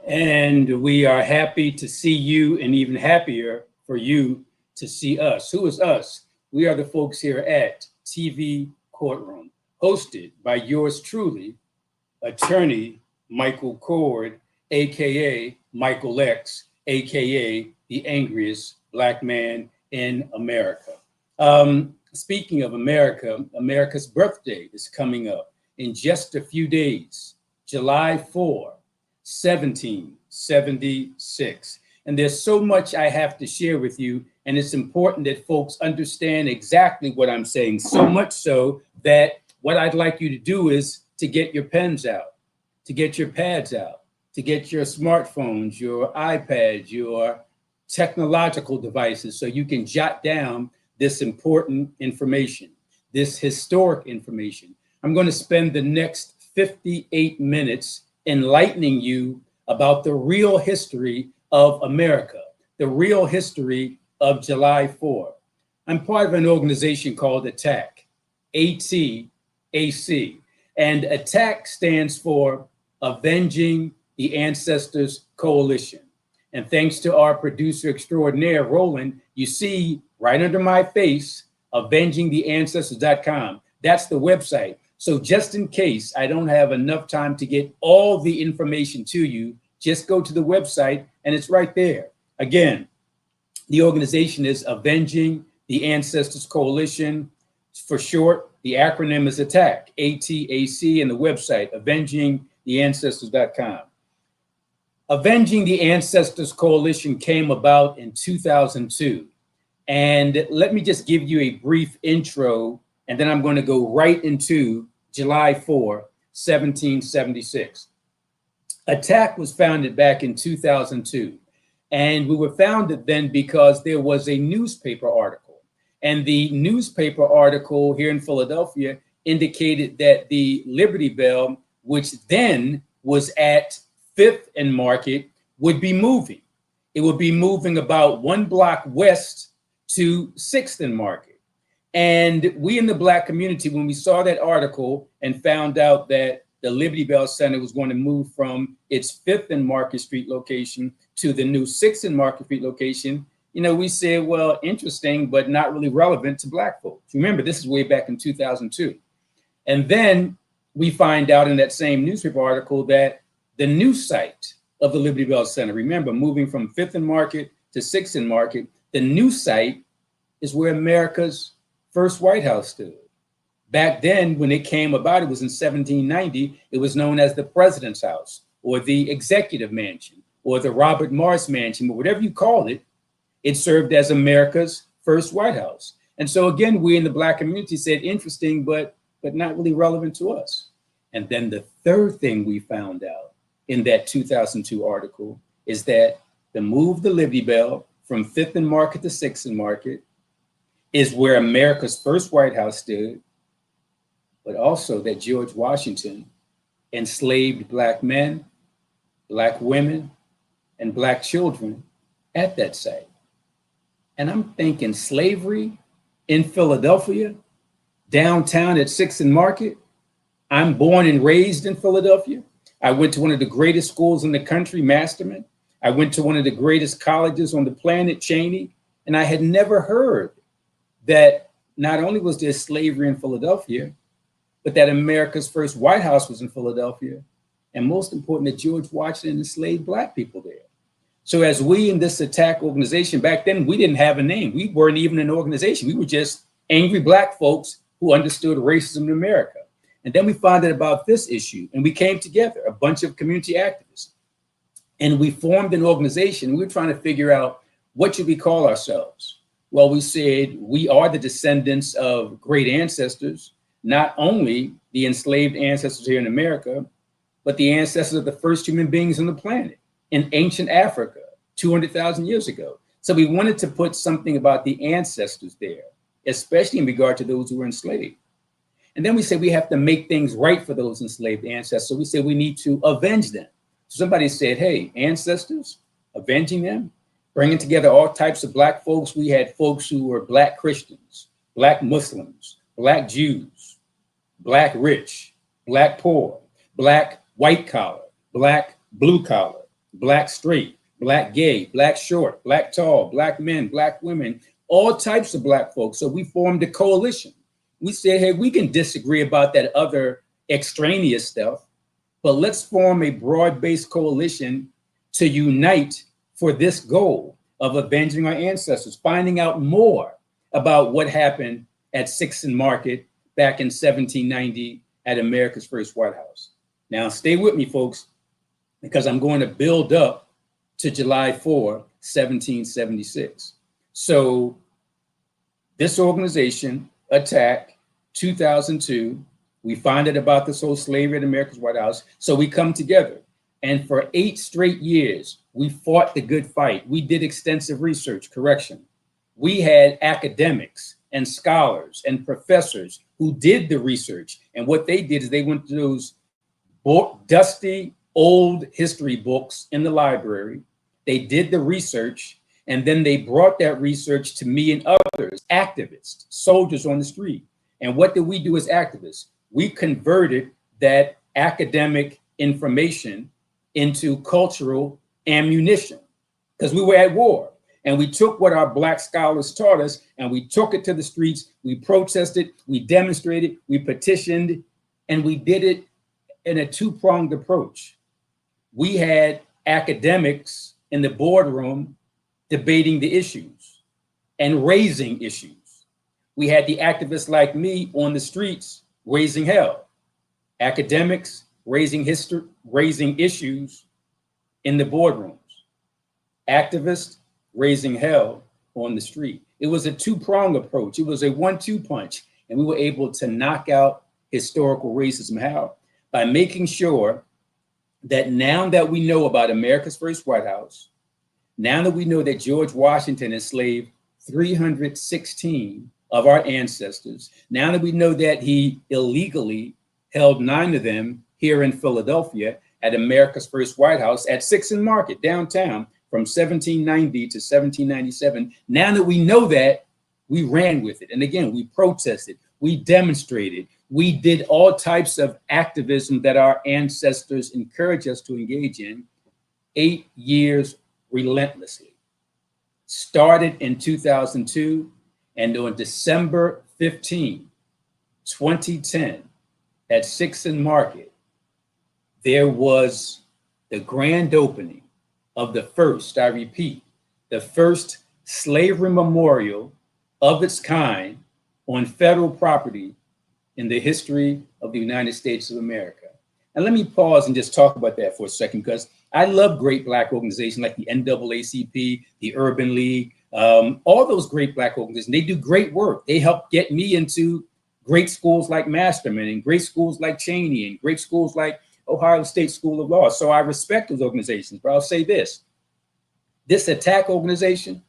And we are happy to see you and even happier for you to see us. Who is us? We are the folks here at TV Courtroom, hosted by yours truly, attorney Michael Cord, AKA Michael X, AKA the angriest black man in America. Speaking of America, America's birthday is coming up in just a few days, July 4, 1776. And there's so much I have to share with you, and it's important that folks understand exactly what I'm saying, so much so that what I'd like you to do is to get your pens out, to get your pads out, to get your smartphones, your iPads, your technological devices, so you can jot down this important information, this historic information. I'm going to spend the next 58 minutes enlightening you about the real history of America, the real history of July 4. I'm part of an organization called ATTAC, ATAC, and ATTAC stands for Avenging the Ancestors Coalition. And thanks to our producer extraordinaire, Roland, you see right under my face, avengingtheancestors.com. That's the website. So just in case I don't have enough time to get all the information to you, just go to the website and it's right there. Again, the organization is Avenging the Ancestors Coalition. For short, the acronym is ATTAC, ATAC, and the website, avengingtheancestors.com. Avenging the Ancestors Coalition came about in 2002. And let me just give you a brief intro, and then I'm going to go right into July 4, 1776. ATTAC was founded back in 2002. And we were founded then because there was a newspaper article. And the newspaper article here in Philadelphia indicated that the Liberty Bell, which then was at 5th and Market, would be moving. It would be moving about one block west to 6th and Market. And we in the Black community, when we saw that article and found out that the Liberty Bell Center was going to move from its 5th and Market Street location to the new 6th and Market Street location, we said, well, interesting, but not really relevant to Black folks. Remember, this is way back in 2002. And then we find out in that same newspaper article that the new site of the Liberty Bell Center, remember, moving from 5th and Market to 6th and Market, the new site is where America's first White House stood. Back then, when it came about, it was in 1790, it was known as the President's House or the Executive Mansion or the Robert Morris Mansion, or whatever you called it, it served as America's first White House. And so again, we in the Black community said, interesting, but not really relevant to us. And then the third thing we found out in that 2002 article is that the move the Liberty Bell from 5th and Market to 6th and Market is where America's first White House stood, but also that George Washington enslaved Black men, Black women, and Black children at that site. And I'm thinking slavery in Philadelphia, downtown at 6th and Market. I'm born and raised in Philadelphia. I went to one of the greatest schools in the country, Masterman. I went to one of the greatest colleges on the planet, Cheney, and I had never heard that not only was there slavery in Philadelphia, but that America's first White House was in Philadelphia. And most important, that George Washington enslaved Black people there. So as we in this ATTAC organization, back then, we didn't have a name. We weren't even an organization. We were just angry Black folks who understood racism in America. And then we found out about this issue and we came together, a bunch of community activists, and we formed an organization. We were trying to figure out, what should we call ourselves? Well, we said, we are the descendants of great ancestors, not only the enslaved ancestors here in America, but the ancestors of the first human beings on the planet in ancient Africa, 200,000 years ago. So we wanted to put something about the ancestors there, especially in regard to those who were enslaved. And then we said we have to make things right for those enslaved ancestors. So we said we need to avenge them. So somebody said, hey, ancestors, avenging them, bringing together all types of Black folks. We had folks who were Black Christians, Black Muslims, Black Jews, Black rich, Black poor, Black white collar, Black blue collar, black straight, black gay, black short, black tall, black men, black women, all types of black folks. So we formed a coalition. We said, hey, we can disagree about that other extraneous stuff, but let's form a broad-based coalition to unite for this goal of avenging our ancestors, finding out more about what happened at 6th and Market back in 1790 at America's first White House. Now, stay with me, folks, because I'm going to build up to July 4, 1776. So this organization, Attack, 2002, we find out about this whole slavery at America's White House. So we come together. And for 8 straight years, we fought the good fight. We did extensive research, correction. We had academics and scholars and professors who did the research. And what they did is they went to those dusty old history books in the library. They did the research, and then they brought that research to me and others, activists, soldiers on the street. And what did we do as activists? We converted that academic information into cultural ammunition because we were at war. And we took what our Black scholars taught us and we took it to the streets. We protested, we demonstrated, we petitioned, and we did it in a 2-pronged approach. We had academics in the boardroom debating the issues and raising issues. We had the activists like me on the streets raising hell. Academics raising issues in the boardrooms. Activists raising hell on the street. It was a 2-pronged approach. It was a 1-2 punch. And we were able to knock out historical racism. How? By making sure that now that we know about America's first White House, now that we know that George Washington enslaved 316 of our ancestors, now that we know that he illegally held 9 of them here in Philadelphia at America's first White House at 6th and Market downtown from 1790 to 1797. Now that we know that, we ran with it. And again, we protested, we demonstrated, we did all types of activism that our ancestors encouraged us to engage in 8 years relentlessly. Started in 2002, and on December 15, 2010, at 6th and Market, there was the grand opening of the first, I repeat, the first slavery memorial of its kind on federal property in the history of the United States of America. And let me pause and just talk about that for a second, because I love great Black organizations like the NAACP, the Urban League, all those great Black organizations. They do great work. They help get me into great schools like Masterman and great schools like Cheney and great schools like Ohio State School of Law. So I respect those organizations, but I'll say this Attack organization,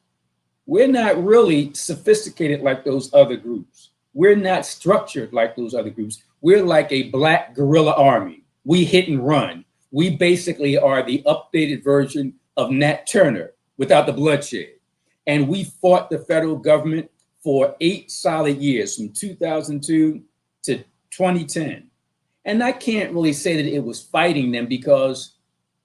we're not really sophisticated like those other groups. We're not structured like those other groups. We're like a Black guerrilla army. We hit and run. We basically are the updated version of Nat Turner without the bloodshed. And we fought the federal government for 8 solid years, from 2002 to 2010. And I can't really say that it was fighting them, because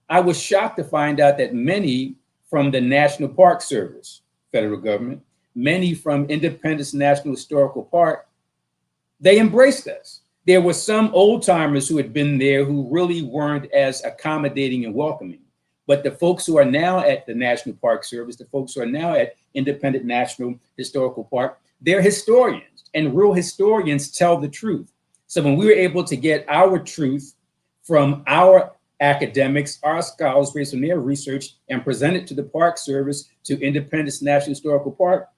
I was shocked to find out that many from the National Park Service, federal government, many from Independence National Historical Park, they embraced us. There were some old timers who had been there who really weren't as accommodating and welcoming. But the folks who are now at the National Park Service, the folks who are now at Independent National Historical Park, they're historians, and real historians tell the truth. So when we were able to get our truth from our academics, our scholars, based on their research, and present it to the Park Service, to Independence National Historical Park,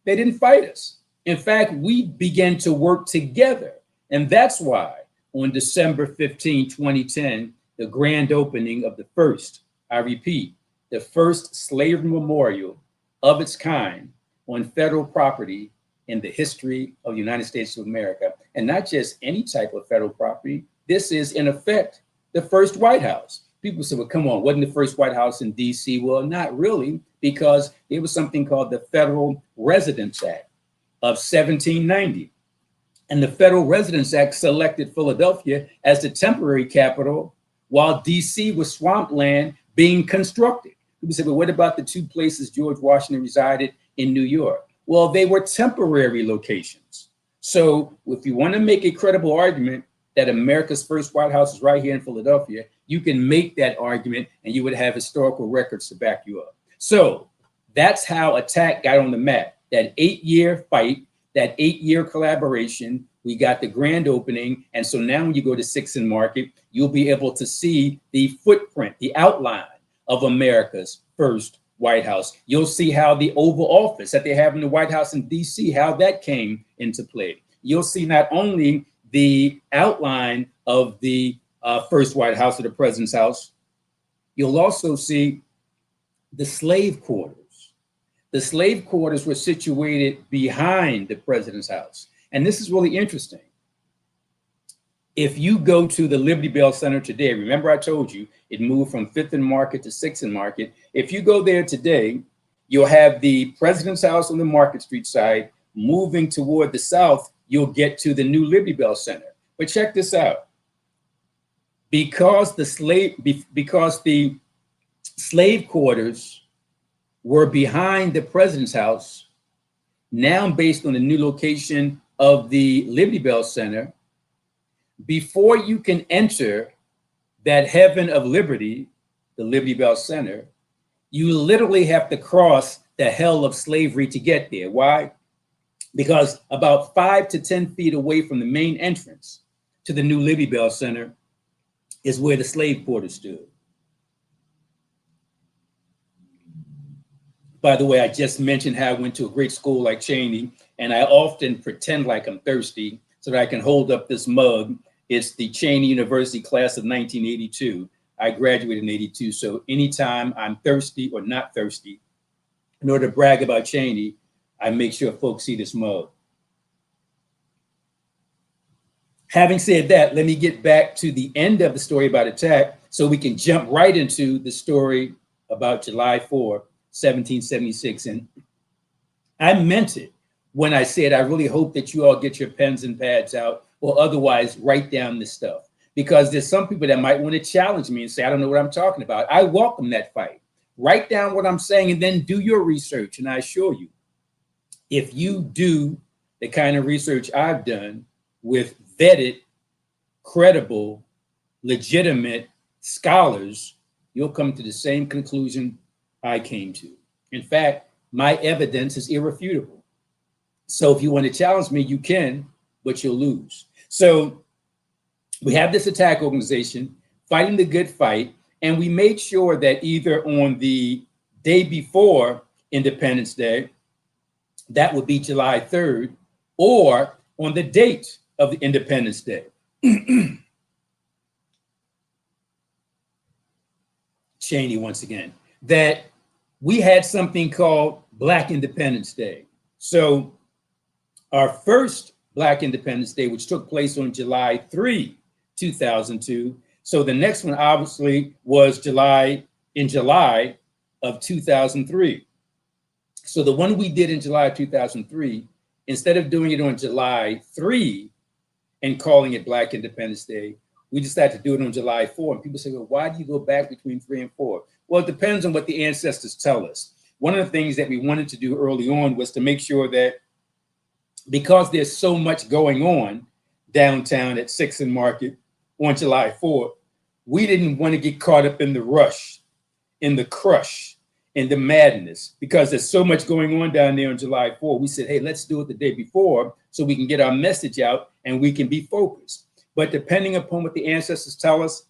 they didn't fight us. In fact, we began to work together. And that's why on December 15, 2010, the grand opening of the first, I repeat, the first slavery memorial of its kind on federal property in the history of the United States of America. And not just any type of federal property. This is, in effect, the first White House. People say, well, come on, wasn't the first White House in DC? Well, not really, because there was something called the Federal Residence Act of 1790. And the Federal Residence Act selected Philadelphia as the temporary capital, while DC was swampland being constructed. People say, well, what about the two places George Washington resided in New York? Well, they were temporary locations. So if you want to make a credible argument that America's first White House is right here in Philadelphia, you can make that argument and you would have historical records to back you up. So that's how attack got on the map. That 8-year fight, that 8-year collaboration, we got the grand opening. And so now when you go to 6th and Market, you'll be able to see the footprint, the outline of America's first White House. You'll see how the Oval Office that they have in the White House in DC, how that came into play. You'll see not only the outline of the first White House, or the president's house, you'll also see the slave quarters. The slave quarters were situated behind the president's house. And this is really interesting. If you go to the Liberty Bell Center today, remember I told you it moved from 5th and Market to 6th and Market. If you go there today, you'll have the president's house on the Market Street side. Moving toward the south, you'll get to the new Liberty Bell Center. But check this out. Because the slave quarters were behind the president's house, now based on the new location of the Liberty Bell Center, before you can enter that heaven of liberty, the Liberty Bell Center, you literally have to cross the hell of slavery to get there. Why? Because about 5 to 10 feet away from the main entrance to the new Liberty Bell Center is where the slave quarters stood. By the way, I just mentioned how I went to a great school like Cheney, and I often pretend like I'm thirsty so that I can hold up this mug. It's the Cheney University class of 1982. I graduated in 82, so anytime I'm thirsty or not thirsty, in order to brag about Cheney, I make sure folks see this mug. Having said that, let me get back to the end of the story about attack so we can jump right into the story about July 4, 1776. And I meant it when I said, I really hope that you all get your pens and pads out or otherwise write down this stuff, because there's some people that might want to challenge me and say, I don't know what I'm talking about. I welcome that fight. Write down what I'm saying and then do your research. And I assure you, if you do the kind of research I've done with vetted, credible, legitimate scholars, you'll come to the same conclusion I came to. In fact, my evidence is irrefutable. So if you want to challenge me, you can, but you'll lose. So we have this attack organization fighting the good fight, and we made sure that either on the day before Independence Day, that would be July 3rd, or on the date of the Independence Day. Cheney once again, that we had something called Black Independence Day. So our first Black Independence Day, which took place on July 3, 2002. So the next one obviously was in July of 2003. So the one we did in July of 2003, instead of doing it on July 3 and calling it Black Independence Day, we decided to do it on July 4. And people say, well, why do you go back between 3 and 4? Well, it depends on what the ancestors tell us. One of the things that we wanted to do early on was to make sure that because there's so much going on downtown at 6th and Market on July 4th, we didn't want to get caught up in the rush, in the crush, in the madness, because there's so much going on down there on July 4th. We said, hey, let's do it the day before so we can get our message out and we can be focused. But depending upon what the ancestors tell us,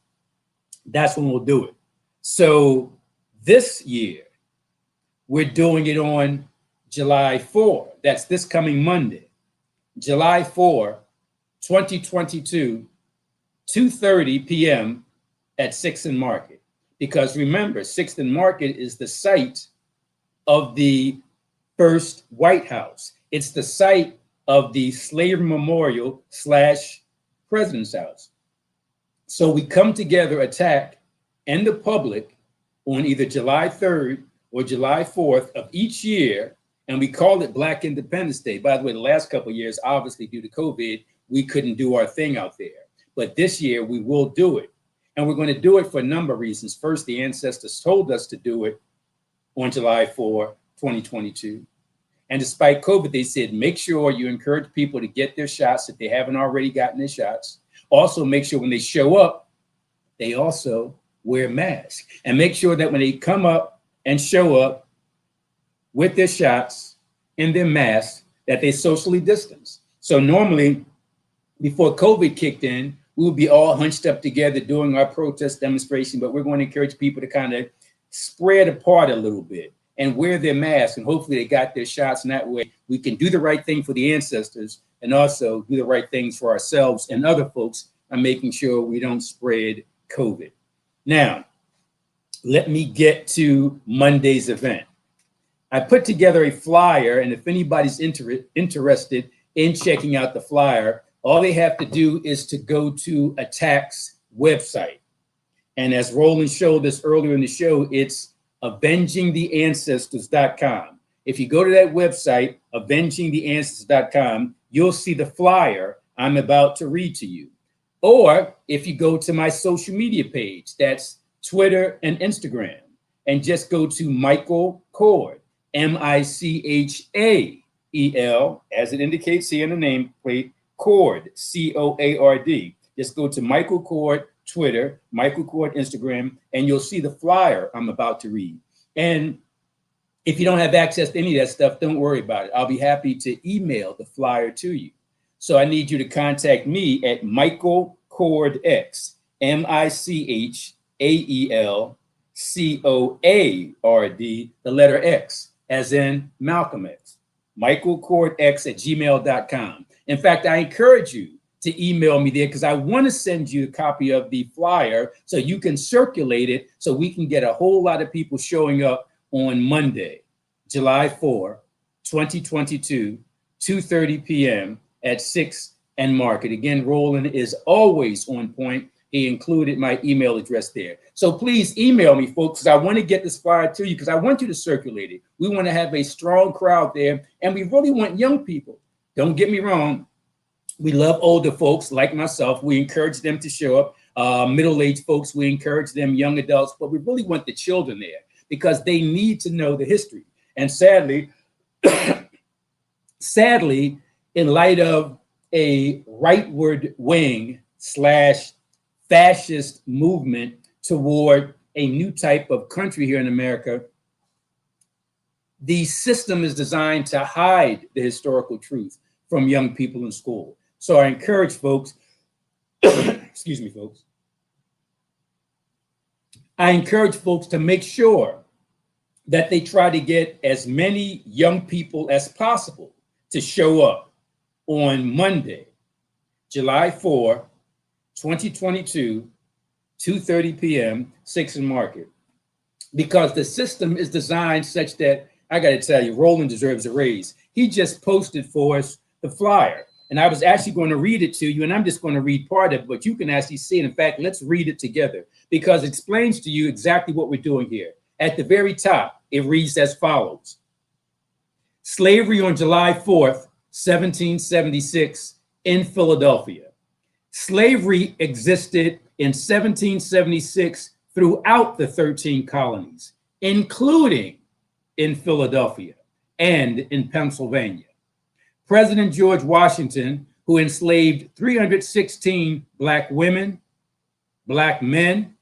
that's when we'll do it. So this year, we're doing it on July 4. That's this coming Monday, July 4, 2022, 2:30 p.m. at 6th and Market. Because remember, 6th and Market is the site of the first White House. It's the site of the Slave Memorial / President's House. So we come together, attack, and the public on either July 3rd or July 4th of each year, and we call it Black Independence Day. By the way, the last couple of years, obviously due to COVID, we couldn't do our thing out there. But this year we will do it. And we're going to do it for a number of reasons. First, the ancestors told us to do it on July 4, 2022. And despite COVID, they said, make sure you encourage people to get their shots if they haven't already gotten their shots. Also, make sure when they show up, they also wear masks. And make sure that when they come up and show up with their shots in their masks, that they socially distance. So normally, before COVID kicked in, we would be all hunched up together doing our protest demonstration, but we're going to encourage people to kind of spread apart a little bit and wear their masks, and hopefully they got their shots, and that way we can do the right thing for the ancestors and also do the right things for ourselves and other folks and making sure we don't spread COVID. Now, let me get to Monday's event. I put together a flyer, and if anybody's interested in checking out the flyer, all they have to do is to go to ATTAC's website. And as Roland showed us earlier in the show, it's avengingtheancestors.com. If you go to that website, avengingtheancestors.com, you'll see the flyer I'm about to read to you. Or if you go to my social media page, that's Twitter and Instagram, and just go to Michael Cord, Michael, as it indicates here in the nameplate, Cord, Coard. Just go to Michael Cord Twitter, Michael Cord Instagram, and you'll see the flyer I'm about to read. And if you don't have access to any of that stuff, don't worry about it. I'll be happy to email the flyer to you. So I need you to contact me at Michael Cord X, MichaelCoard, the letter X, as in Malcolm X. MichaelCordX@gmail.com. In fact, I encourage you to email me there because I want to send you a copy of the flyer so you can circulate it so we can get a whole lot of people showing up on Monday, July 4, 2022, 2:30 p.m. at 6 and Market. Again, Roland is always on point. He included my email address there. So please email me, folks, because I want to get this flyer to you because I want you to circulate it. We want to have a strong crowd there, and we really want young people. Don't get me wrong. We love older folks like myself. We encourage them to show up. Middle-aged folks, we encourage them, young adults, but we really want the children there because they need to know the history. And sadly, in light of a rightward wing / fascist movement toward a new type of country here in America, the system is designed to hide the historical truth from young people in school. So I encourage folks, excuse me, folks. I encourage folks to make sure that they try to get as many young people as possible to show up on Monday, July 4, 2022, 2:30 p.m., 6 and Market. Because the system is designed such that, I got to tell you, Roland deserves a raise. He just posted for us the flyer. And I was actually going to read it to you, and I'm just going to read part of it, but you can actually see it. In fact, let's read it together because it explains to you exactly what we're doing here. At the very top, it reads as follows. Slavery on July 4th, 1776 in Philadelphia. Slavery existed in 1776 throughout the 13 colonies, including in Philadelphia and in Pennsylvania. President George Washington, who enslaved 316 Black women, Black men,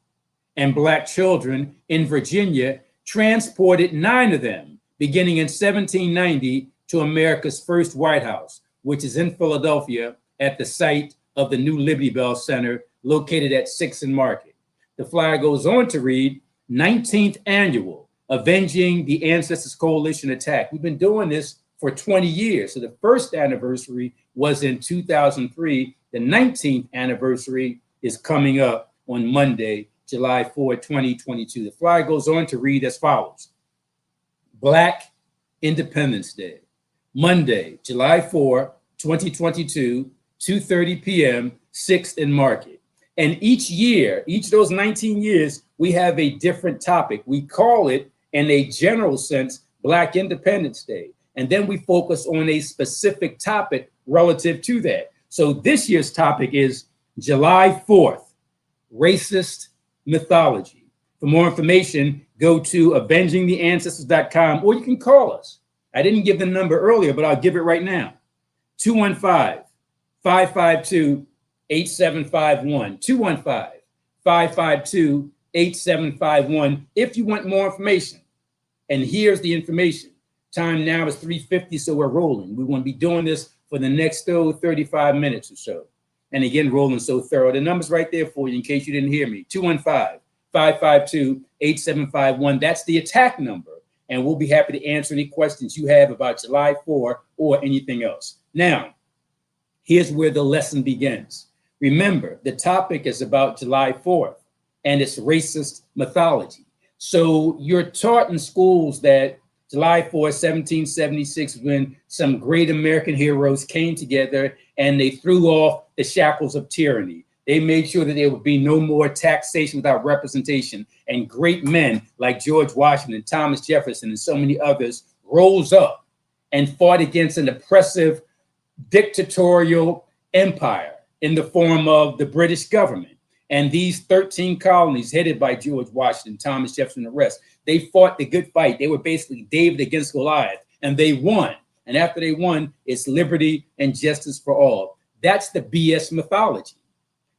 and Black children in Virginia, transported 9 of them, beginning in 1790, to America's first White House, which is in Philadelphia at the site of the new Liberty Bell Center, located at 6th and Market. The flyer goes on to read, 19th Annual Avenging the Ancestors Coalition Attack. We've been doing this for 20 years. So the first anniversary was in 2003. The 19th anniversary is coming up on Monday, July 4, 2022. The flyer goes on to read as follows. Black Independence Day, Monday, July 4, 2022, 2:30 p.m., 6th and Market. And each year, each of those 19 years, we have a different topic. We call it, in a general sense, Black Independence Day. And then we focus on a specific topic relative to that. So this year's topic is July 4th, racist mythology. For more information, go to avengingtheancestors.com, or you can call us. I didn't give the number earlier, but I'll give it right now. 215-552-8751. 215-552-8751 if you want more information. And here's the information. Time now is 3:50, so we're rolling. We want to be doing this for the next 35 minutes or so. And again, rolling so thorough. The number's right there for you in case you didn't hear me. 215-552-8751. That's the attack number. And we'll be happy to answer any questions you have about July 4 or anything else. Now, here's where the lesson begins. Remember, the topic is about July 4th and it's racist mythology. So you're taught in schools that July 4th, 1776, when some great American heroes came together and they threw off the shackles of tyranny. They made sure that there would be no more taxation without representation. And great men like George Washington, Thomas Jefferson, and so many others rose up and fought against an oppressive dictatorial empire in the form of the British government. And these 13 colonies headed by George Washington, Thomas Jefferson, and the rest, they fought the good fight. They were basically David against Goliath, and they won. And after they won, it's liberty and justice for all. That's the BS mythology.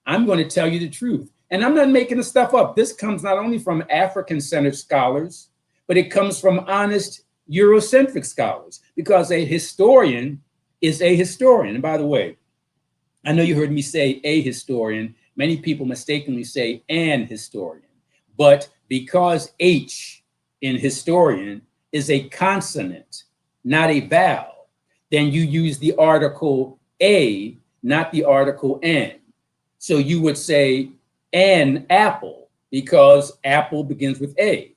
I'm going to tell you the truth. And I'm not making the stuff up. This comes not only from African-centered scholars, but it comes from honest Eurocentric scholars, because a historian is a historian. And by the way, I know you heard me say a historian. Many people mistakenly say an historian. But because H in historian is a consonant, not a vowel, then you use the article a, not the article an. So you would say an apple because apple begins with a.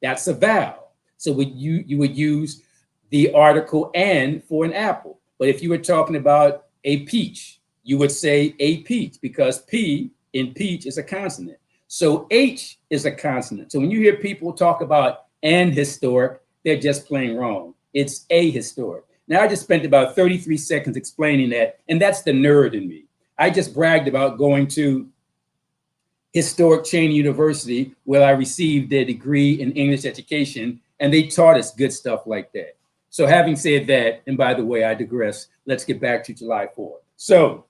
That's a vowel. So you would use the article an for an apple. But if you were talking about a peach, you would say a peach because P in peach is a consonant. So H is a consonant. So when you hear people talk about an historic, they're just plain wrong. It's a historic. Now, I just spent about 33 seconds explaining that, and that's the nerd in me. I just bragged about going to historic Cheney University, where I received a degree in English education, and they taught us good stuff like that. So having said that, and by the way, I digress, let's get back to July 4th. So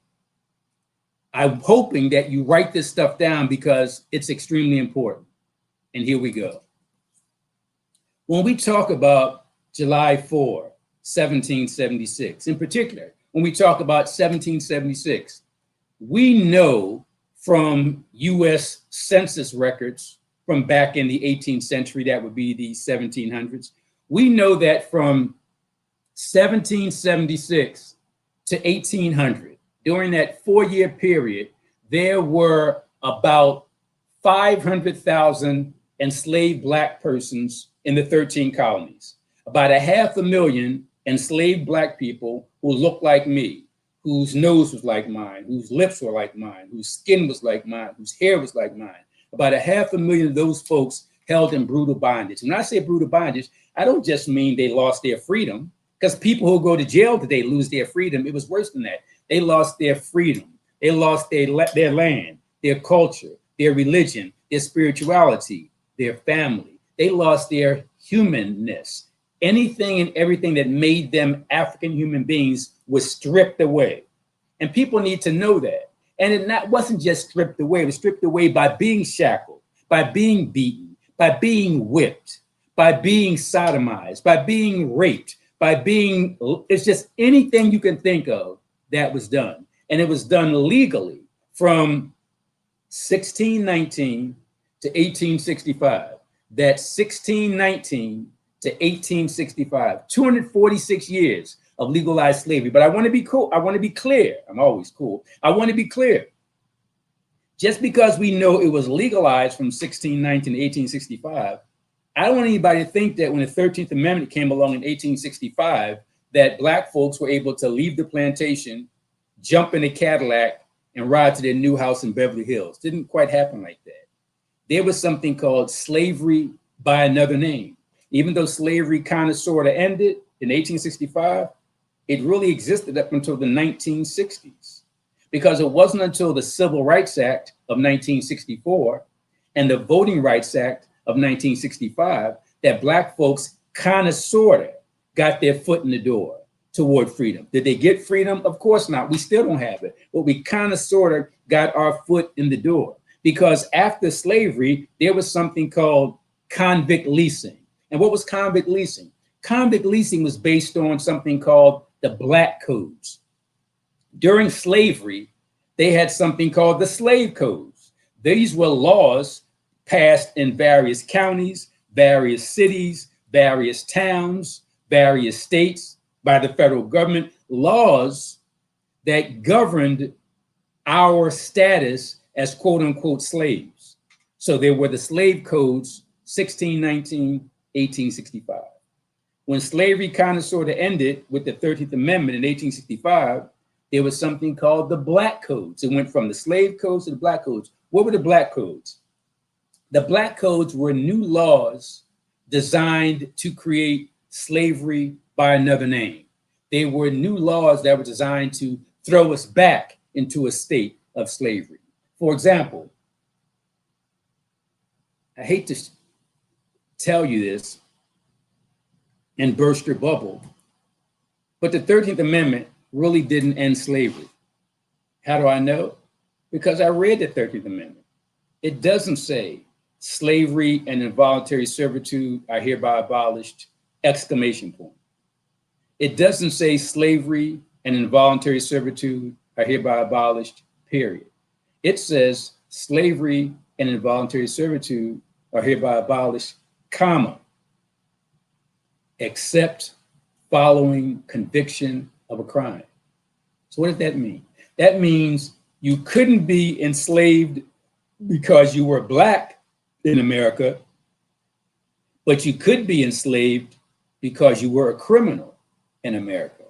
I'm hoping that you write this stuff down because it's extremely important. And here we go. When we talk about July 4, 1776, in particular, when we talk about 1776, we know from US Census records from back in the 18th century, that would be the 1700s, we know that from 1776 to 1800, during that 4-year period, there were about 500,000 enslaved Black persons in the 13 colonies. About 500,000 enslaved Black people who looked like me, whose nose was like mine, whose lips were like mine, whose skin was like mine, whose hair was like mine. About 500,000 of those folks held in brutal bondage. When I say brutal bondage, I don't just mean they lost their freedom, because people who go to jail today lose their freedom. It was worse than that. They lost their freedom. They lost their land, their culture, their religion, their spirituality, their family. They lost their humanness. Anything and everything that made them African human beings was stripped away. And people need to know that. And it wasn't just stripped away. It was stripped away by being shackled, by being beaten, by being whipped, by being sodomized, by being raped, by being, it's just anything you can think of that was done. And it was done legally from 1619 to 1865. That's 1619 to 1865, 246 years of legalized slavery. But I want to be cool. I want to be clear. I'm always cool. I want to be clear. Just because we know it was legalized from 1619 to 1865, I don't want anybody to think that when the 13th Amendment came along in 1865, that Black folks were able to leave the plantation, jump in a Cadillac, and ride to their new house in Beverly Hills. Didn't quite happen like that. There was something called slavery by another name. Even though slavery kind of sort of ended in 1865, it really existed up until the 1960s. because it wasn't until the Civil Rights Act of 1964 and the Voting Rights Act of 1965 that Black folks kind of, sort of got their foot in the door toward freedom. Did they get freedom? Of course not. We still don't have it, but we kind of, sort of got our foot in the door, because after slavery, there was something called convict leasing. And what was convict leasing? Convict leasing was based on something called the Black Codes. During slavery, they had something called the slave codes. These were laws passed in various counties, various cities, various towns, various states by the federal government, laws that governed our status as quote unquote slaves. So there were the slave codes, 1619, 1865. When slavery kind of, sort of ended with the 13th Amendment in 1865, there was something called the Black Codes. It went from the slave codes to the Black Codes. What were the Black Codes? The Black Codes were new laws designed to create slavery by another name. They were new laws that were designed to throw us back into a state of slavery. For example, I hate to tell you this and burst your bubble, but the 13th Amendment really didn't end slavery. How do I know? Because I read the 13th Amendment. It doesn't say slavery and involuntary servitude are hereby abolished, exclamation point. It doesn't say slavery and involuntary servitude are hereby abolished, period. It says slavery and involuntary servitude are hereby abolished, comma, except following conviction of a crime. So what does that mean? That means you couldn't be enslaved because you were Black in America, but you could be enslaved because you were a criminal in America.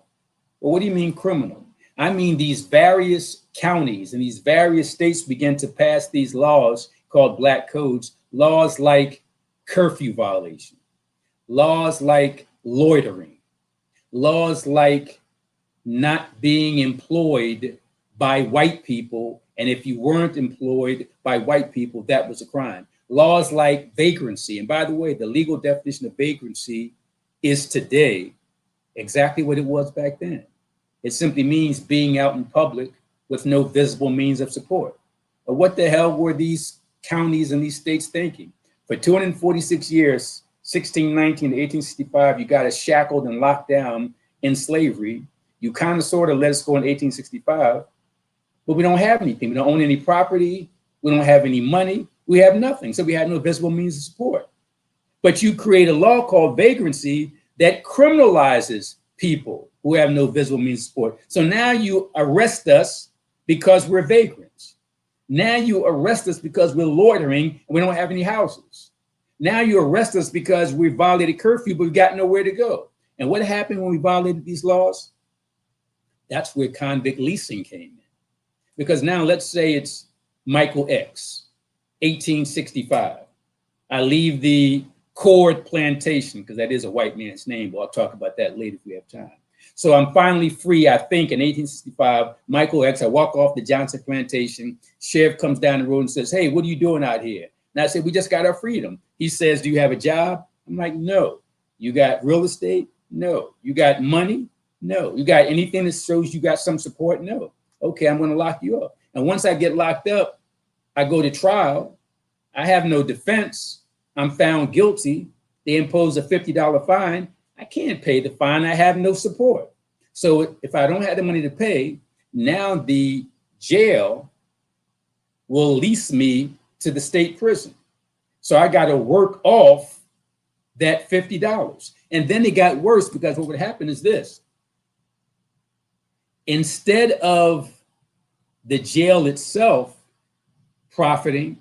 Well, what do you mean criminal? I mean these various counties and these various states began to pass these laws called Black Codes, laws like curfew violation, laws like loitering, laws like not being employed by white people. And if you weren't employed by white people, that was a crime. Laws like vagrancy. And by the way, the legal definition of vagrancy is today exactly what it was back then. It simply means being out in public with no visible means of support. But what the hell were these counties and these states thinking? For 246 years, 1619 to 1865, you got us shackled and locked down in slavery. You kind of, sort of let us go in 1865, but we don't have anything. We don't own any property. We don't have any money. We have nothing. So we have no visible means of support. But you create a law called vagrancy that criminalizes people who have no visible means of support. So now you arrest us because we're vagrants. Now you arrest us because we're loitering and we don't have any houses. Now you arrest us because we violated curfew, but we got nowhere to go. And what happened when we violated these laws? That's where convict leasing came in. Because now let's say it's Michael X, 1865. I leave the Cord Plantation, because that is a white man's name, but I'll talk about that later if we have time. So I'm finally free, I think, in 1865. Michael X, I walk off the Johnson Plantation. Sheriff comes down the road and says, "Hey, what are you doing out here?" And I said, "We just got our freedom." He says, "Do you have a job?" I'm like, "No." "You got real estate?" "No." "You got money?" "No." "You got anything that shows you got some support?" "No." "Okay, I'm going to lock you up." And once I get locked up, I go to trial. I have no defense. I'm found guilty. They impose a $50 fine. I can't pay the fine. I have no support. So if I don't have the money to pay, now the jail will lease me to the state prison. So I got to work off that $50. And then it got worse, because what would happen is this. Instead of the jail itself profiting,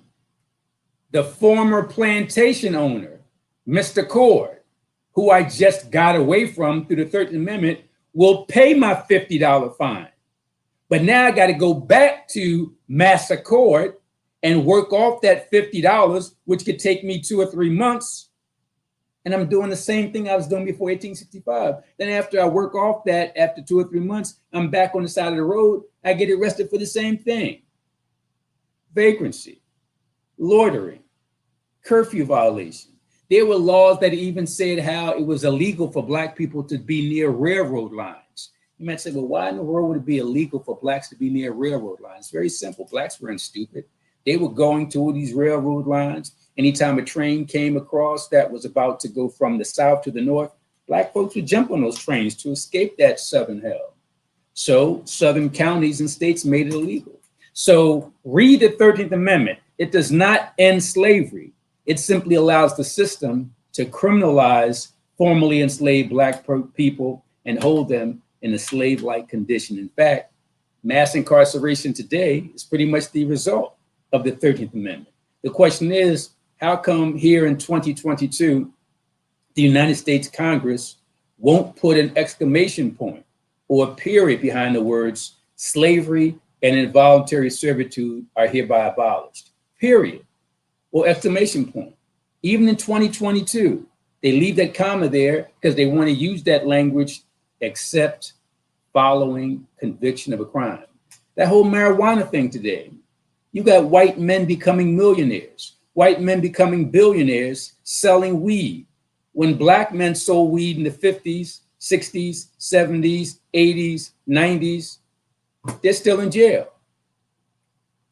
the former plantation owner, Mr. Cord, who I just got away from through the 13th Amendment, will pay my $50 fine. But now I got to go back to Massa Cord and work off that $50, which could take me 2 or 3 months. And I'm doing the same thing I was doing before 1865. Then after I work off that, after 2 or 3 months, I'm back on the side of the road. I get arrested for the same thing. Vagrancy, loitering, curfew violation. There were laws that even said how it was illegal for Black people to be near railroad lines. You might say, well, why in the world would it be illegal for Blacks to be near railroad lines? Very simple. Blacks weren't stupid. They were going to these railroad lines. Anytime a train came across that was about to go from the south to the north, Black folks would jump on those trains to escape that southern hell. So southern counties and states made it illegal. So read the 13th Amendment. It does not end slavery. It simply allows the system to criminalize formerly enslaved Black people and hold them in a slave-like condition. In fact, mass incarceration today is pretty much the result of the 13th Amendment. The question is, how come here in 2022, the United States Congress won't put an exclamation point or a period behind the words slavery and involuntary servitude are hereby abolished, period, or exclamation point. Even in 2022, they leave that comma there because they want to use that language except following conviction of a crime. That whole marijuana thing today, you got white men becoming millionaires, white men becoming billionaires selling weed. When Black men sold weed in the 50s, 60s, 70s, 80s, 90s, they're still in jail.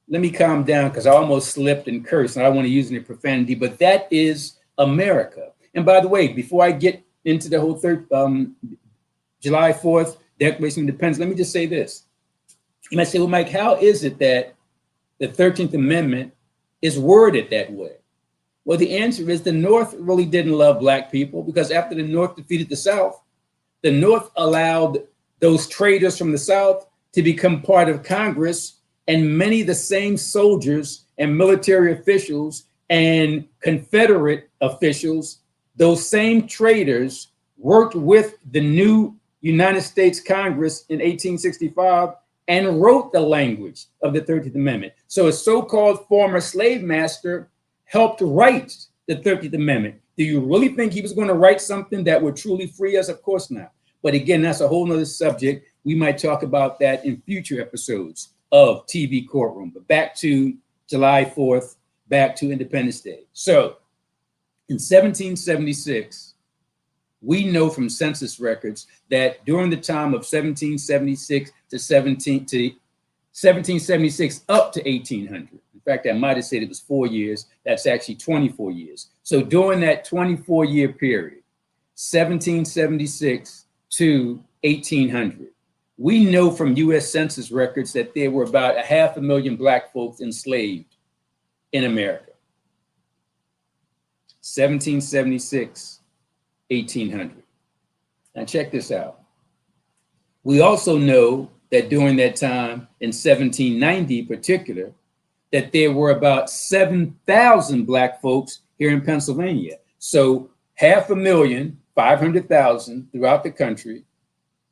Let me calm down because I almost slipped and cursed, and I don't want to use any profanity, but that is America. And by the way, before I get into the whole July 4th Declaration of Independence, let me just say this. You might say, well, Mike, how is it that the 13th Amendment is worded that way? Well, the answer is the North really didn't love Black people because after the North defeated the South, the North allowed those traitors from the South to become part of Congress, and many of the same soldiers and military officials and Confederate officials, those same traitors worked with the new United States Congress in 1865 and wrote the language of the 13th Amendment. So a so-called former slave master helped write the 13th Amendment. Do you really think he was going to write something that would truly free us? Of course not. But again, that's a whole nother subject. We might talk about that in future episodes of TV Courtroom. But back to July 4th, back to Independence Day. So in 1776, we know from census records that during the time of 1776 to 1776 up to 1800, in fact, I might have said it was 4 years, that's actually 24 years. So during that 24-year period, 1776 to 1800, we know from US Census records that there were about 500,000 Black folks enslaved in America. 1776, 1800. Now check this out. We also know that during that time in 1790 in particular, that there were about 7,000 Black folks here in Pennsylvania. So 500,000, 500,000 throughout the country,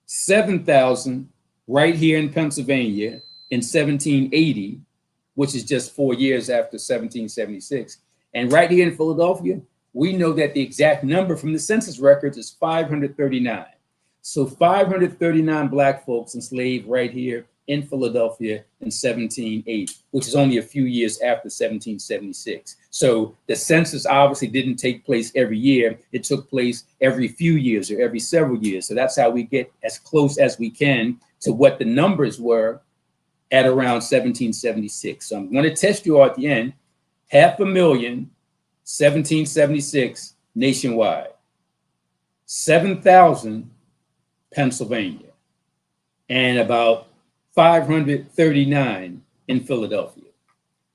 7,000 right here in Pennsylvania in 1780, which is just 4 years after 1776. And right here in Philadelphia, we know that the exact number from the census records is 539. So 539 Black folks enslaved right here in Philadelphia in 1780, which is only a few years after 1776. So the census obviously didn't take place every year. It took place every few years or every several years. So that's how we get as close as we can to what the numbers were at around 1776. So I'm going to test you all at the end. 500,000, 1776 nationwide, 7,000 Pennsylvania, and about 539 in Philadelphia.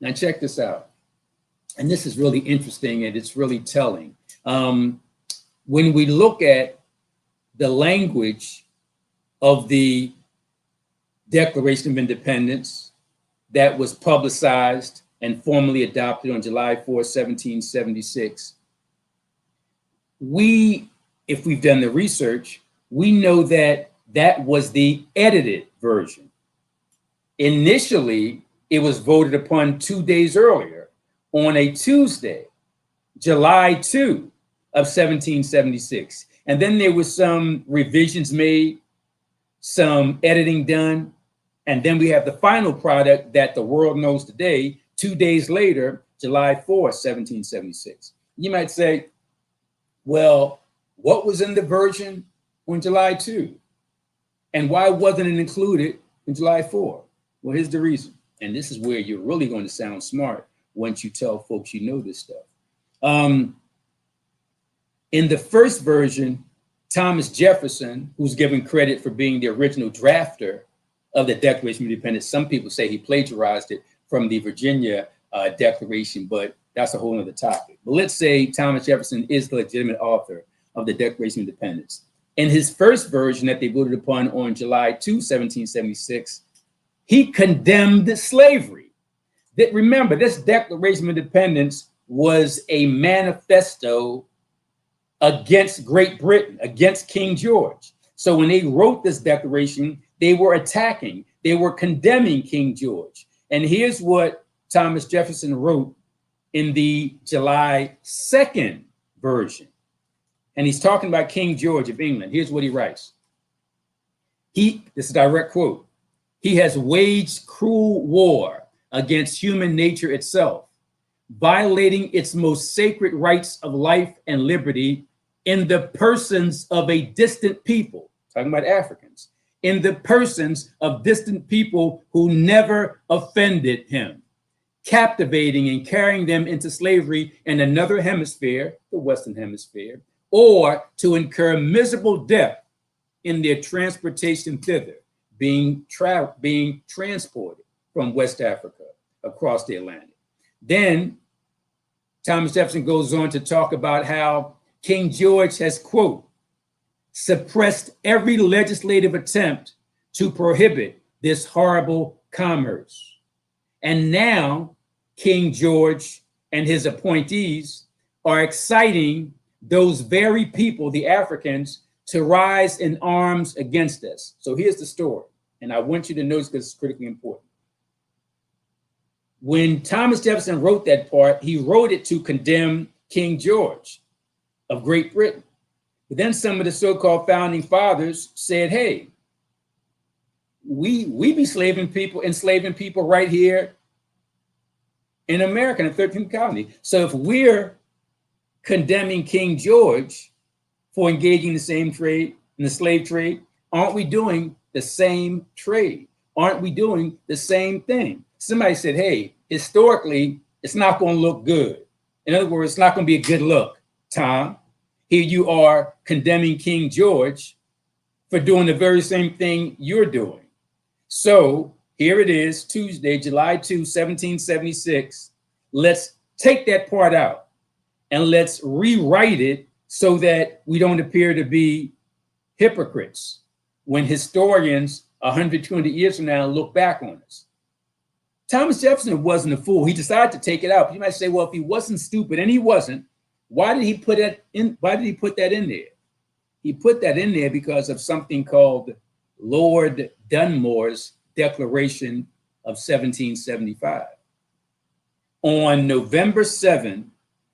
Now check this out. And this is really interesting and it's really telling. When we look at the language of the Declaration of Independence that was publicized and formally adopted on July 4, 1776, if we've done the research, we know that that was the edited version. Initially, it was voted upon 2 days earlier on a Tuesday, July 2 of 1776. And then there was some revisions made, some editing done, And then we have the final product that the world knows today, 2 days later, July 4th, 1776. You might say, well, what was in the version on July 2? And why wasn't it included in July 4? Well, here's the reason. And this is where you're really going to sound smart once you tell folks you know this stuff. In the first version, Thomas Jefferson, who's given credit for being the original drafter of the Declaration of Independence, some people say he plagiarized it from the Virginia Declaration, but that's a whole other topic. But let's say Thomas Jefferson is the legitimate author of the Declaration of Independence. In his first version that they voted upon on July 2, 1776, he condemned slavery. Remember, this Declaration of Independence was a manifesto against Great Britain, against King George. So when they wrote this declaration, they were attacking, they were condemning King George. And here's what Thomas Jefferson wrote in the July 2nd version. And he's talking about King George of England. Here's what he writes. This is a direct quote. He has waged cruel war against human nature itself, violating its most sacred rights of life and liberty in the persons of a distant people, talking about Africans, in the persons of distant people who never offended him, captivating and carrying them into slavery in another hemisphere, the Western Hemisphere, or to incur miserable death in their transportation thither, being transported from West Africa across the Atlantic. Then Thomas Jefferson goes on to talk about how King George has, quote, suppressed every legislative attempt to prohibit this horrible commerce. And now King George and his appointees are exciting those very people, the Africans, to rise in arms against us. So here's the story, and I want you to notice because it's critically important. When Thomas Jefferson wrote that part, he wrote it to condemn King George of Great Britain. But then some of the so-called founding fathers said, hey, we be enslaving people right here in America, in the 13th colony. So if we're condemning King George for engaging in the same trade, in the slave trade, aren't we doing the same trade? Aren't we doing the same thing? Somebody said, hey, historically, it's not going to look good. In other words, it's not going to be a good look, Tom. Here you are condemning King George for doing the very same thing you're doing. So here it is, Tuesday, July 2, 1776. Let's take that part out and let's rewrite it so that we don't appear to be hypocrites when historians 100, 200 years from now look back on us. Thomas Jefferson wasn't a fool. He decided to take it out. But you might say, well, if he wasn't stupid, and he wasn't, why did he put it in? Why did he put that in there? He put that in there because of something called Lord Dunmore's Declaration of 1775. On November 7,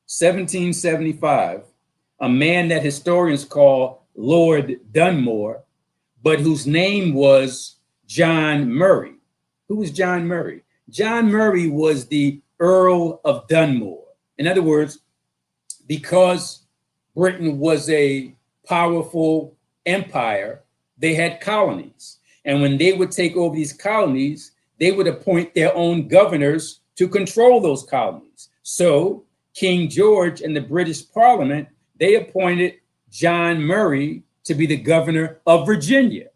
1775, a man that historians call Lord Dunmore, but whose name was John Murray. Who was John Murray? John Murray was the Earl of Dunmore. In other words, because Britain was a powerful empire, they had colonies. And when they would take over these colonies, they would appoint their own governors to control those colonies. So King George and the British Parliament, they appointed John Murray to be the governor of Virginia.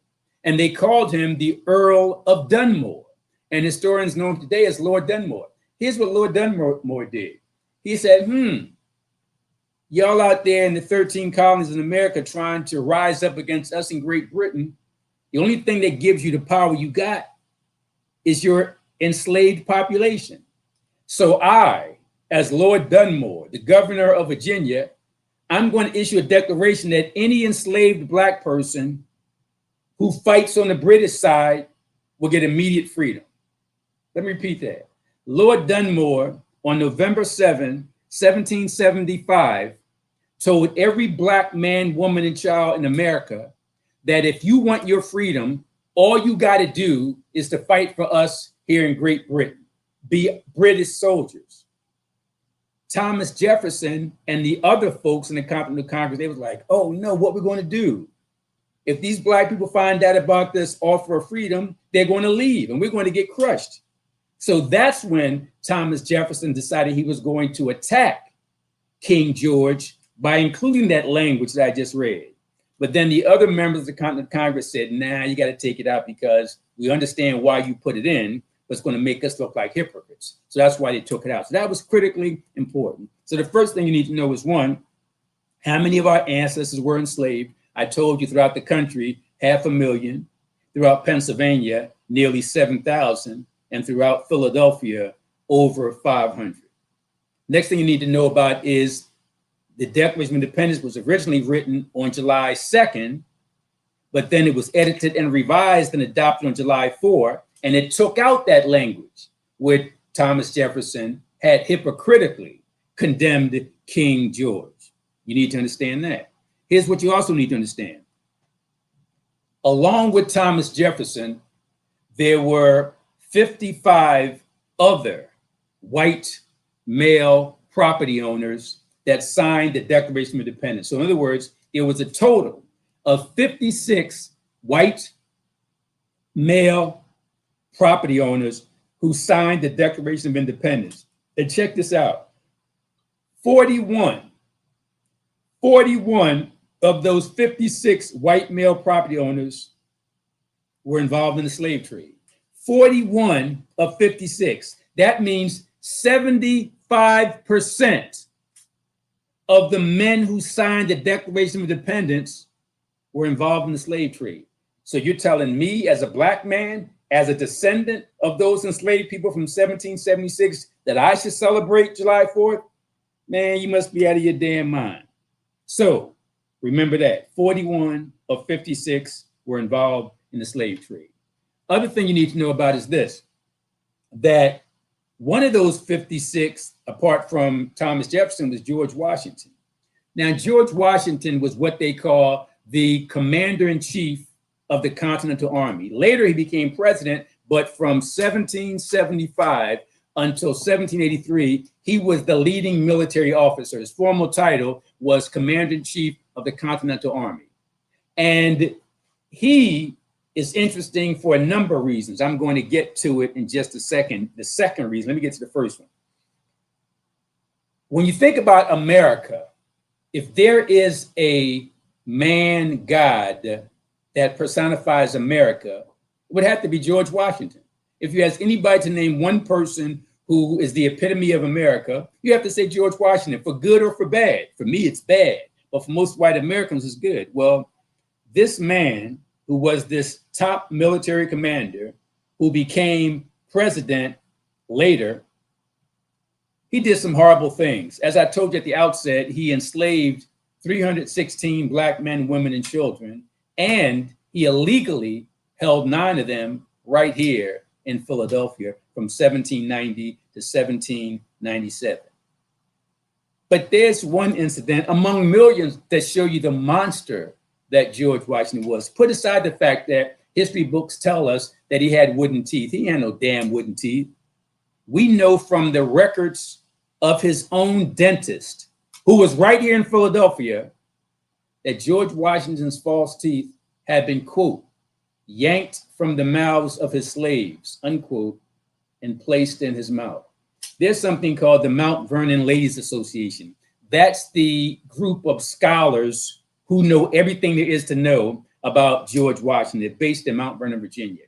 And they called him the Earl of Dunmore. And historians know him today as Lord Dunmore. Here's what Lord Dunmore did. He said, y'all out there in the 13 colonies in America trying to rise up against us in Great Britain, the only thing that gives you the power you got is your enslaved population. So I, as Lord Dunmore, the governor of Virginia, I'm going to issue a declaration that any enslaved Black person who fights on the British side will get immediate freedom. Let me repeat that. Lord Dunmore, on November 7, 1775, told every Black man, woman, and child in America that if you want your freedom, All you got to do is to fight for us here in Great Britain. Be British soldiers. Thomas Jefferson and the other folks in the Continental Congress, they was like, oh no, what we're going to do? If these black people find out about this offer of freedom, they're going to leave and we're going to get crushed. So that's when Thomas Jefferson decided he was going to attack King George by including that language that I just read. But then the other members of the Continental Congress said, nah, you got to take it out because we understand why you put it in, but it's going to make us look like hypocrites. So that's why they took it out. So that was critically important. So the first thing you need to know is, one, how many of our ancestors were enslaved? I told you throughout the country, 500,000, throughout Pennsylvania, nearly 7,000, and throughout Philadelphia, over 500. Next thing you need to know about is the Declaration of Independence was originally written on July 2nd, but then it was edited and revised and adopted on July 4, and it took out that language where Thomas Jefferson had hypocritically condemned King George. You need to understand that. Here's what you also need to understand. Along with Thomas Jefferson, there were 55 other white male property owners that signed the Declaration of Independence. So in other words, it was a total of 56 white male property owners who signed the Declaration of Independence. And check this out. 41 of those 56 white male property owners were involved in the slave trade. 41 of 56. That means 75% of the men who signed the Declaration of Independence were involved in the slave trade. So you're telling me as a black man, as a descendant of those enslaved people from 1776, that I should celebrate July 4th? Man, you must be out of your damn mind. So remember that 41 of 56 were involved in the slave trade. Other thing you need to know about is this, that one of those 56, apart from Thomas Jefferson, was George Washington. Now, George Washington was what they call the commander-in-chief of the Continental Army. Later, he became president, but from 1775 until 1783, he was the leading military officer. His formal title was commander-in-chief of the Continental Army. And he is interesting for a number of reasons. I'm going to get to it in just a second. The second reason, let me get to the first one. When you think about America, if there is a man god that personifies America, it would have to be George Washington. If you ask anybody to name one person who is the epitome of America, you have to say George Washington, for good or for bad. For me, it's bad, but for most white Americans, it's good. Well, this man, who was this top military commander, who became president later, he did some horrible things. As I told you at the outset, he enslaved 316 black men, women, and children, and he illegally held 9 of them right here in Philadelphia from 1790 to 1797. But there's one incident among millions that show you the monster that George Washington was. Put aside the fact that history books tell us that he had wooden teeth. He had no damn wooden teeth. We know from the records of his own dentist, who was right here in Philadelphia, that George Washington's false teeth had been, quote, yanked from the mouths of his slaves, unquote, and placed in his mouth. There's something called the Mount Vernon Ladies Association. That's the group of scholars who know everything there is to know about George Washington, based in Mount Vernon, Virginia.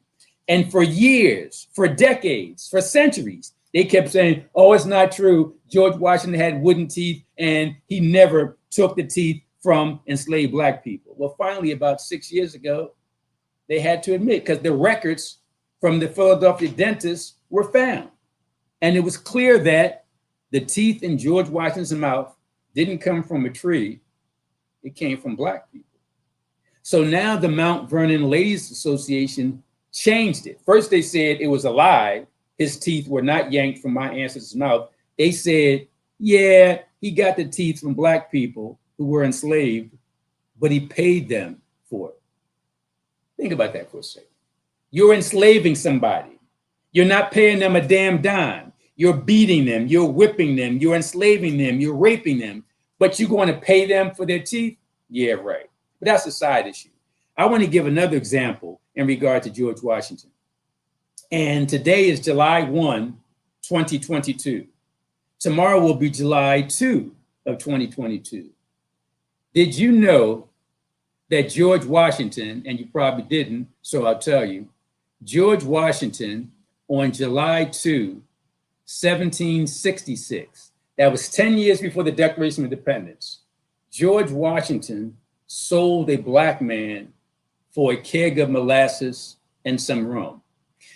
And for years, for decades, for centuries, they kept saying, oh, it's not true. George Washington had wooden teeth and he never took the teeth from enslaved black people. Well, finally, about 6 years ago, they had to admit, because the records from the Philadelphia dentist were found. And it was clear that the teeth in George Washington's mouth didn't come from a tree. It came from black people. So now the Mount Vernon Ladies Association changed it. First, they said it was a lie. His teeth were not yanked from my ancestors' mouth. They said, yeah, he got the teeth from black people who were enslaved, but he paid them for it. Think about that for a second. You're enslaving somebody. You're not paying them a damn dime. You're beating them. You're whipping them. You're enslaving them. You're raping them. But you're going to pay them for their teeth? Yeah, right. But that's a side issue. I want to give another example in regard to George Washington. And today is July 1, 2022. Tomorrow will be July 2 of 2022. Did you know that George Washington, and you probably didn't, so I'll tell you, George Washington on July 2, 1766, that was 10 years before the Declaration of Independence, George Washington sold a black man for a keg of molasses and some rum.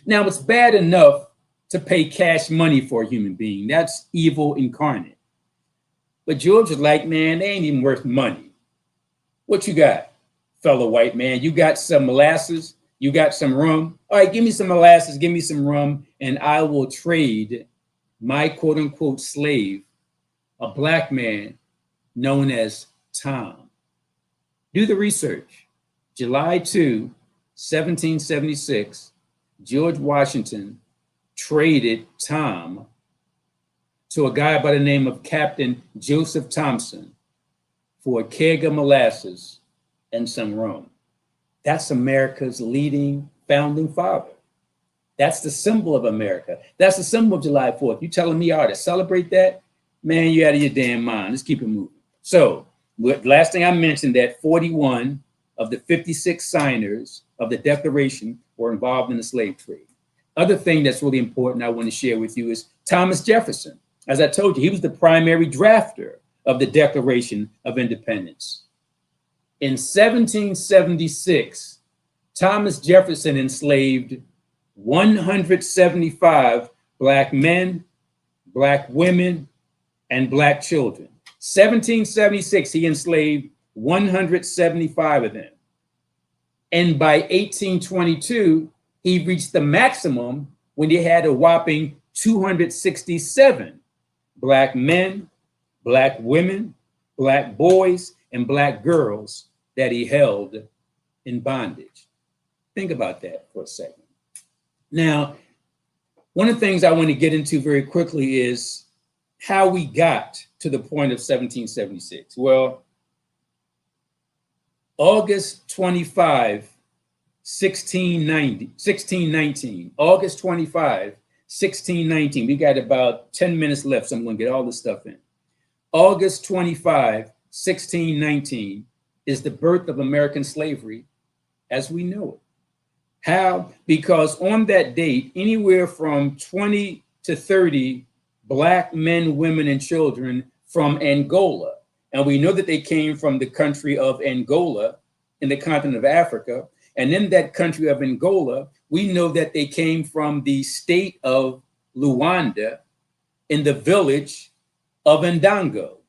Now, it's bad enough to pay cash money for a human being. That's evil incarnate. But George was like, man, they ain't even worth money. What you got, fellow white man? You got some molasses? You got some rum? All right, give me some molasses, give me some rum, and I will trade my quote unquote slave, a black man known as Tom. Do the research. July 2, 1776, George Washington traded Tom to a guy by the name of Captain Joseph Thompson for a keg of molasses and some rum. That's America's leading founding father. That's the symbol of America. That's the symbol of July 4th. You telling me I ought to celebrate that? Man, you out of your damn mind. Let's keep it moving. So, last thing I mentioned, that 41 of the 56 signers of the Declaration were involved in the slave trade. Other thing that's really important I want to share with you is Thomas Jefferson. As I told you, he was the primary drafter of the Declaration of Independence. In 1776, Thomas Jefferson enslaved 175 black men, black women, and black children. 1776, he enslaved 175 of them. And by 1822, he reached the maximum when he had a whopping 267 black men, black women, black boys, and black girls that he held in bondage. Think about that for a second. Now, one of the things I want to get into very quickly is how we got to the point of 1776. Well, August 25, 1619, August 25, 1619. We got about 10 minutes left, so I'm going to get all this stuff in. August 25, 1619 is the birth of American slavery as we know it. How? Because on that date, anywhere from 20 to 30 black men, women, and children from Angola, and we know that they came from the country of Angola in the continent of Africa, and in that country of Angola, we know that they came from the state of Luanda in the village of Ndango.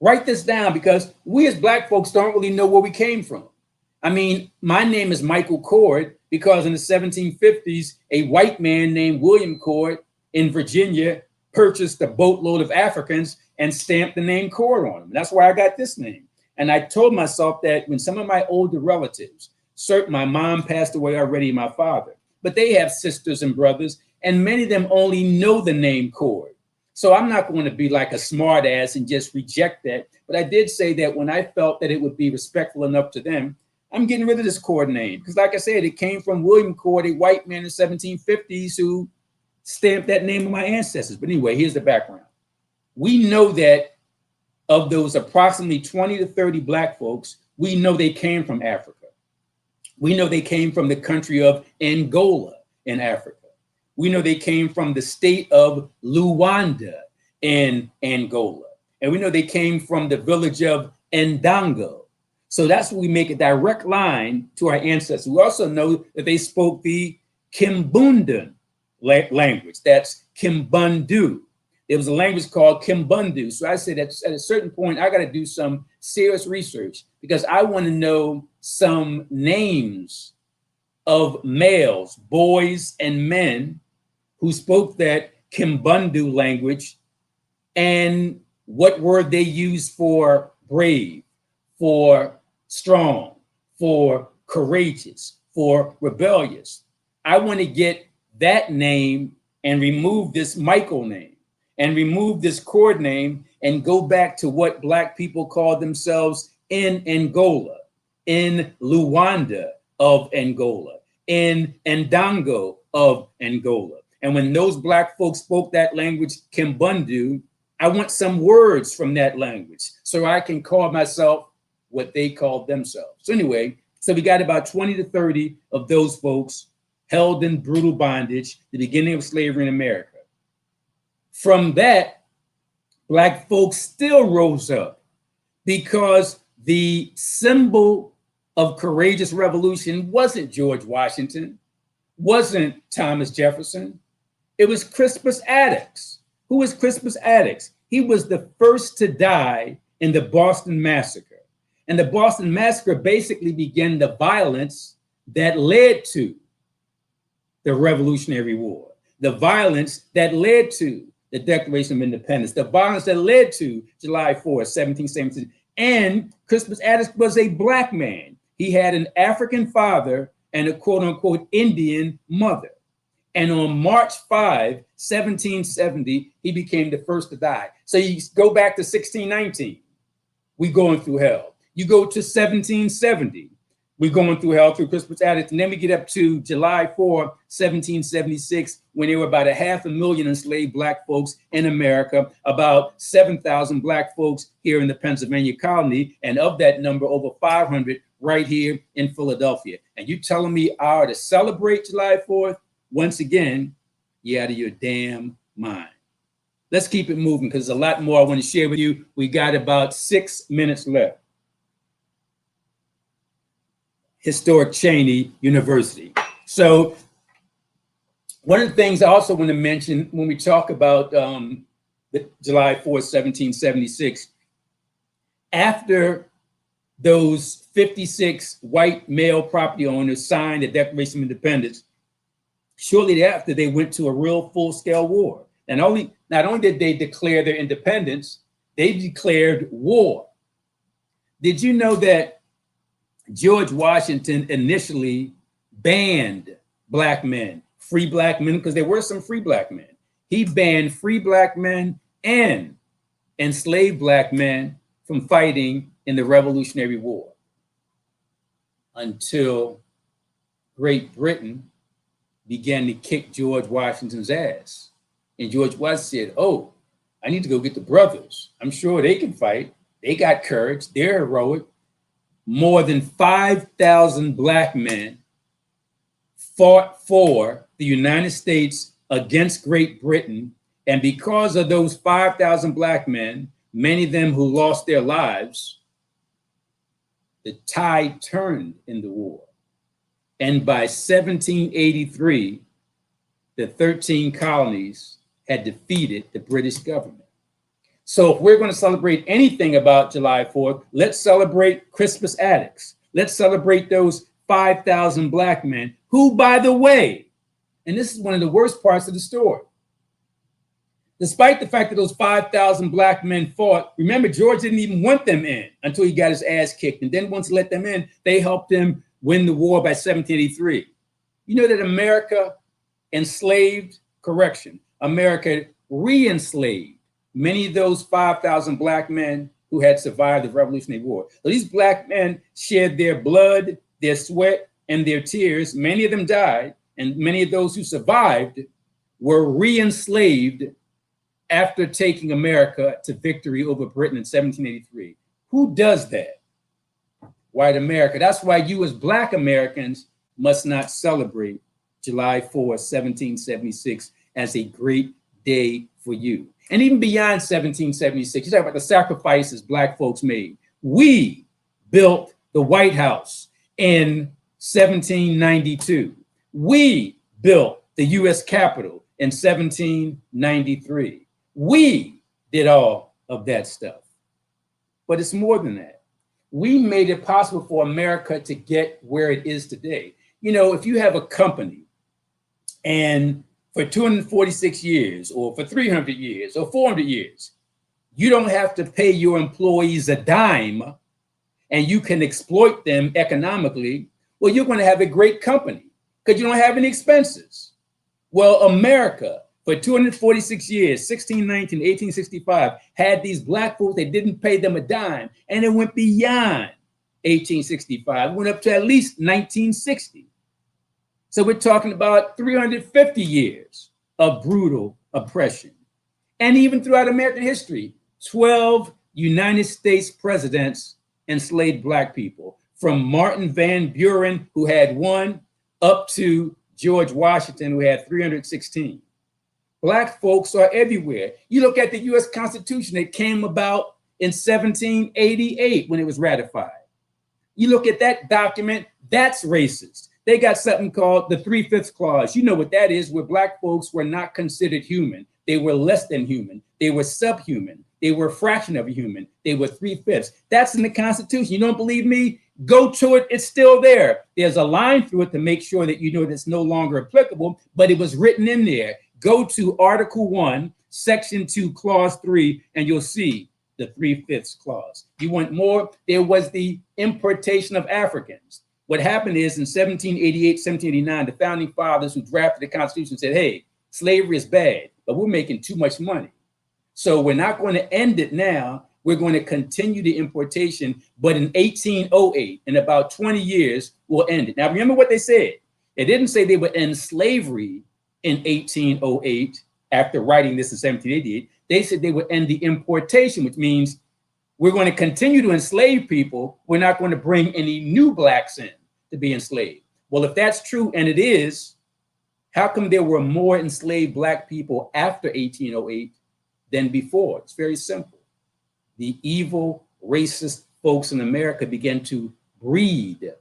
Write this down because we as black folks don't really know where we came from. I mean, my name is Michael Cord because in the 1750s, a white man named William Cord in Virginia purchased a boatload of Africans and stamped the name Cord on them. That's why I got this name. And I told myself that when some of my older relatives, my mom passed away already, my father, but they have sisters and brothers, and many of them only know the name Cord. So I'm not going to be like a smart ass and just reject that. But I did say that when I felt that it would be respectful enough to them, I'm getting rid of this Cord name. Because like I said, it came from William Cord, a white man in the 1750s who stamped that name of my ancestors. But anyway, here's the background. We know that of those approximately 20 to 30 black folks, we know they came from Africa. We know they came from the country of Angola in Africa. We know they came from the state of Luanda in Angola. And we know they came from the village of Ndango. So that's when we make a direct line to our ancestors. We also know that they spoke the Kimbundan language. That's Kimbundu. There was a language called Kimbundu. So I said that at a certain point, I got to do some serious research because I want to know some names of males, boys and men who spoke that Kimbundu language and what word they used for brave, for strong, for courageous, for rebellious. I want to get that name and remove this Michael name and remove this Cord name and go back to what Black people call themselves in Angola, in Luanda of Angola, in Ndango of Angola. And when those Black folks spoke that language, Kimbundu, I want some words from that language so I can call myself what they called themselves. So anyway, so we got about 20 to 30 of those folks held in brutal bondage, the beginning of slavery in America. From that, Black folks still rose up because the symbol of courageous revolution wasn't George Washington, wasn't Thomas Jefferson. It was Crispus Attucks. Who was Crispus Attucks? He was the first to die in the Boston Massacre. And the Boston Massacre basically began the violence that led to the Revolutionary War, the violence that led to the Declaration of Independence, the violence that led to July 4th, 1776. And Crispus Attucks was a Black man. He had an African father and a quote unquote Indian mother. And on March 5, 1770, he became the first to die. So you go back to 1619, we're going through hell. You go to 1770, we're going through hell through Crispus Attucks. And then we get up to July 4, 1776, when there were about 500,000 enslaved Black folks in America, about 7,000 Black folks here in the Pennsylvania colony. And of that number, over 500 right here in Philadelphia. And you telling me I ought to celebrate July 4th? Once again, you're out of your damn mind. Let's keep it moving because there's a lot more I want to share with you. We got about 6 minutes left. Historic Cheney University. So one of the things I also want to mention when we talk about the July 4th, 1776, after those 56 white male property owners signed the Declaration of Independence, shortly after they went to a real full-scale war. And not only did they declare their independence, they declared war. Did you know that George Washington initially banned Black men, free Black men, because there were some free Black men. He banned free Black men and enslaved Black men from fighting in the Revolutionary War until Great Britain began to kick George Washington's ass. And George Washington said, oh, I need to go get the brothers. I'm sure they can fight. They got courage. They're heroic. More than 5,000 Black men fought for the United States against Great Britain. And because of those 5,000 Black men, many of them who lost their lives, the tide turned in the war. And by 1783, the 13 colonies had defeated the British government. So if we're going to celebrate anything about July 4th, let's celebrate Crispus Attucks. Let's celebrate those 5,000 Black men who, by the way, and this is one of the worst parts of the story, despite the fact that those 5,000 Black men fought, remember, George didn't even want them in until he got his ass kicked. And then once he let them in, they helped him win the war by 1783. You know that America enslaved, America re-enslaved many of those 5,000 Black men who had survived the Revolutionary War. So these Black men shed their blood, their sweat, and their tears. Many of them died, and many of those who survived were re-enslaved after taking America to victory over Britain in 1783. Who does that? White America. That's why you as Black Americans must not celebrate July 4th, 1776 as a great day for you. And even beyond 1776, you talk about the sacrifices Black folks made. We built the White House in 1792. We built the US Capitol in 1793. We did all of that stuff. But it's more than that. We made it possible for America to get where it is today. You know, if you have a company and for 246 years or for 300 years or 400 years, you don't have to pay your employees a dime and you can exploit them economically, well, you're going to have a great company. because you don't have any expenses. Well, America, for 246 years, 1619, 1865, had these black folks, they didn't pay them a dime, and it went beyond 1865. It went up to at least 1960. So we're talking about 350 years of brutal oppression. And even throughout American history, 12 United States presidents enslaved black people, from Martin Van Buren, who had 1, up to George Washington, who had 316. Black folks are everywhere. You look at the US Constitution, it came about in 1788 when it was ratified. You look at that document, that's racist. They got something called the 3/5 clause. You know what that is, where black folks were not considered human. They were less than human. They were subhuman. They were a fraction of a human. They were 3/5. That's in the Constitution. You don't believe me? Go to it. It's still there. There's a line through it to make sure that you know that's no longer applicable, but it was written in there. Go to Article 1, Section 2, Clause 3, and you'll see the 3/5 clause. You want more? There was the importation of Africans. What happened is in 1788, 1789, the founding fathers who drafted the Constitution said, hey, slavery is bad, but we're making too much money. So we're not going to end it now. We're going to continue the importation, but in 1808, in about 20 years, we'll end it. Now, remember what they said. They didn't say they would end slavery in 1808 after writing this in 1788. They said they would end the importation, which means we're going to continue to enslave people. We're not going to bring any new blacks in to be enslaved. Well, if that's true, and it is, how come there were more enslaved black people after 1808 than before? It's very simple. The evil, racist folks in America began to breed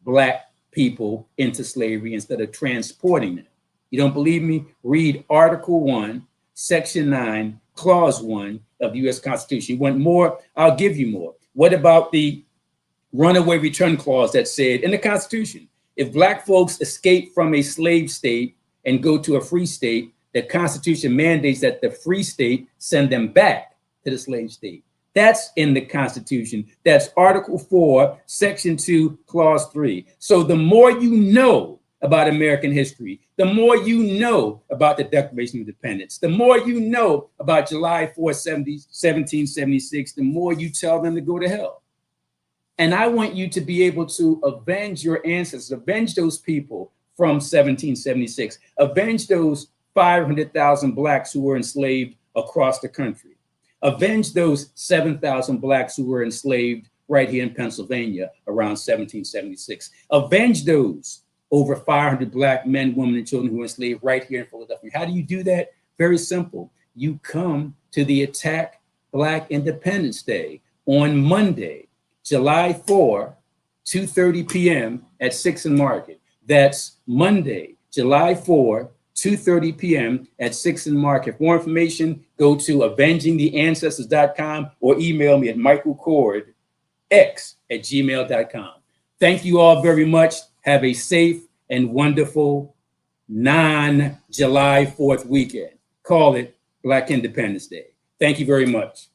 black people into slavery instead of transporting them. You don't believe me? Read Article 1, Section 9, Clause 1 of the U.S. Constitution. You want more? I'll give you more. What about the runaway return clause that said in the Constitution, if black folks escape from a slave state and go to a free state, the Constitution mandates that the free state send them back to the slave state. That's in the Constitution. That's Article 4, Section 2, Clause 3. So the more you know about American history, the more you know about the Declaration of Independence, the more you know about July 4, 1776, the more you tell them to go to hell. And I want you to be able to avenge your ancestors, avenge those people from 1776, avenge those 500,000 blacks who were enslaved across the country, avenge those 7,000 blacks who were enslaved right here in Pennsylvania around 1776, avenge those over 500 black men, women, and children who were enslaved right here in Philadelphia. How do you do that? Very simple. You come to the Attack Black Independence Day on Monday, July 4, 2:30 p.m. at 6th and Market. That's Monday, July 4, 2:30 p.m. at 6th and Market. For more information, go to avengingtheancestors.com or email me at michaelcordx@gmail.com. Thank you all very much. Have a safe and wonderful non-July 4th weekend. Call it Black Independence Day. Thank you very much.